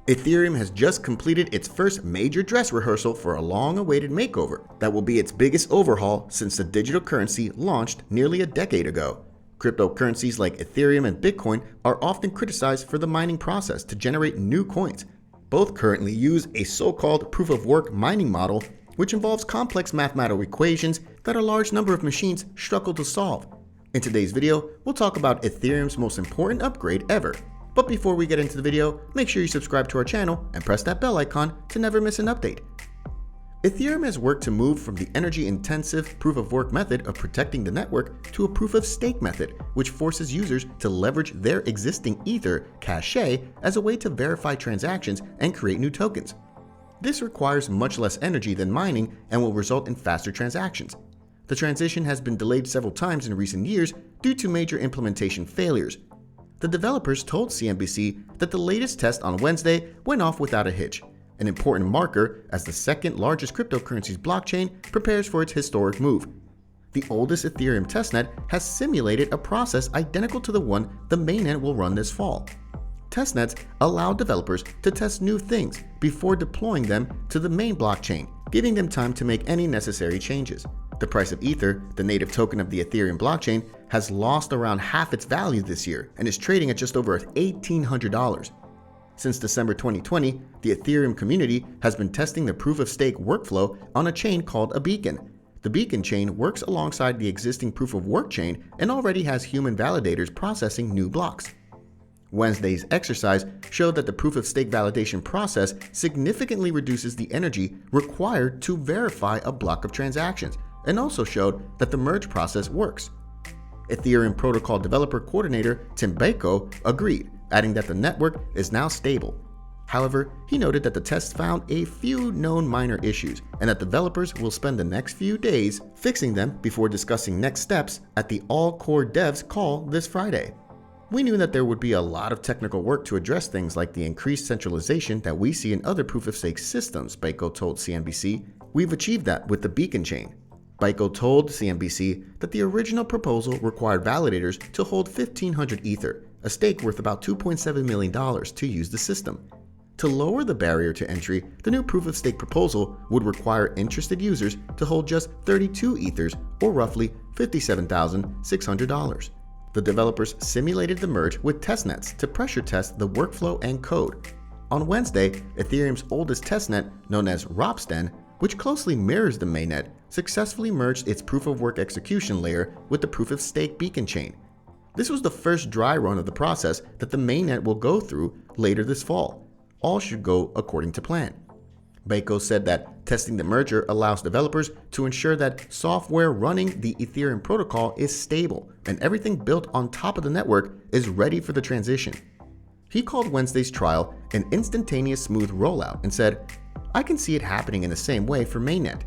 Ethereum has just completed its first major dress rehearsal for a long-awaited makeover that will be its biggest overhaul since the digital currency launched nearly a decade ago. Cryptocurrencies like Ethereum and Bitcoin are often criticized for the mining process to generate new coins. Both currently use a so-called proof-of-work mining model, which involves complex mathematical equations that a large number of machines struggle to solve. In today's video, we'll talk about Ethereum's most important upgrade ever. But before we get into the video, make sure you subscribe to our channel and press that bell icon to never miss an update. Ethereum has worked to move from the energy-intensive proof-of-work method of protecting the network to a proof-of-stake method, which forces users to leverage their existing Ether cache as a way to verify transactions and create new tokens. This requires much less energy than mining and will result in faster transactions. The transition has been delayed several times in recent years due to major implementation failures. The developers told CNBC that the latest test on Wednesday went off without a hitch, an important marker as the second largest cryptocurrency's blockchain prepares for its historic move. The oldest Ethereum testnet has simulated a process identical to the one the mainnet will run this fall. Testnets allow developers to test new things before deploying them to the main blockchain, giving them time to make any necessary changes. The price of Ether, the native token of the Ethereum blockchain, has lost around half its value this year and is trading at just over $1,800. Since December 2020, the Ethereum community has been testing the proof-of-stake workflow on a chain called a beacon. The beacon chain works alongside the existing proof-of-work chain and already has human validators processing new blocks. Wednesday's exercise showed that the proof-of-stake validation process significantly reduces the energy required to verify a block of transactions, and also showed that the merge process works. Ethereum protocol developer coordinator Tim Baiko agreed, adding that the network is now stable. However, he noted that the test found a few known minor issues and that developers will spend the next few days fixing them before discussing next steps at the all-core devs call this Friday. We knew that there would be a lot of technical work to address things like the increased centralization that we see in other proof-of-stake systems, Baiko told CNBC. We've achieved that with the beacon chain. Baiko told CNBC that the original proposal required validators to hold 1,500 Ether, a stake worth about $2.7 million, to use the system. To lower the barrier to entry, the new proof-of-stake proposal would require interested users to hold just 32 Ethers, or roughly $57,600. The developers simulated the merge with testnets to pressure test the workflow and code. On Wednesday, Ethereum's oldest testnet, known as Ropsten, which closely mirrors the mainnet, successfully merged its proof-of-work execution layer with the proof-of-stake beacon chain. This was the first dry run of the process that the mainnet will go through later this fall. All should go according to plan. Baiko said that testing the merger allows developers to ensure that software running the Ethereum protocol is stable and everything built on top of the network is ready for the transition. He called Wednesday's trial an instantaneous smooth rollout and said, "I can see it happening in the same way for mainnet."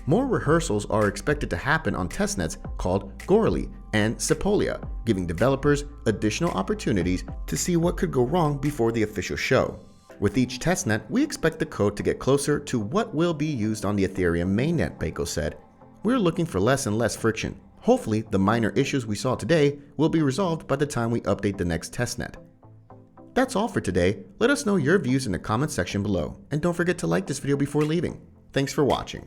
More rehearsals are expected to happen on testnets called Goerli and Sepolia, giving developers additional opportunities to see what could go wrong before the official show. With each testnet, we expect the code to get closer to what will be used on the Ethereum mainnet, Baiko said. We're looking for less and less friction. Hopefully, the minor issues we saw today will be resolved by the time we update the next testnet. That's all for today. Let us know your views in the comments section below, and don't forget to like this video before leaving. Thanks for watching.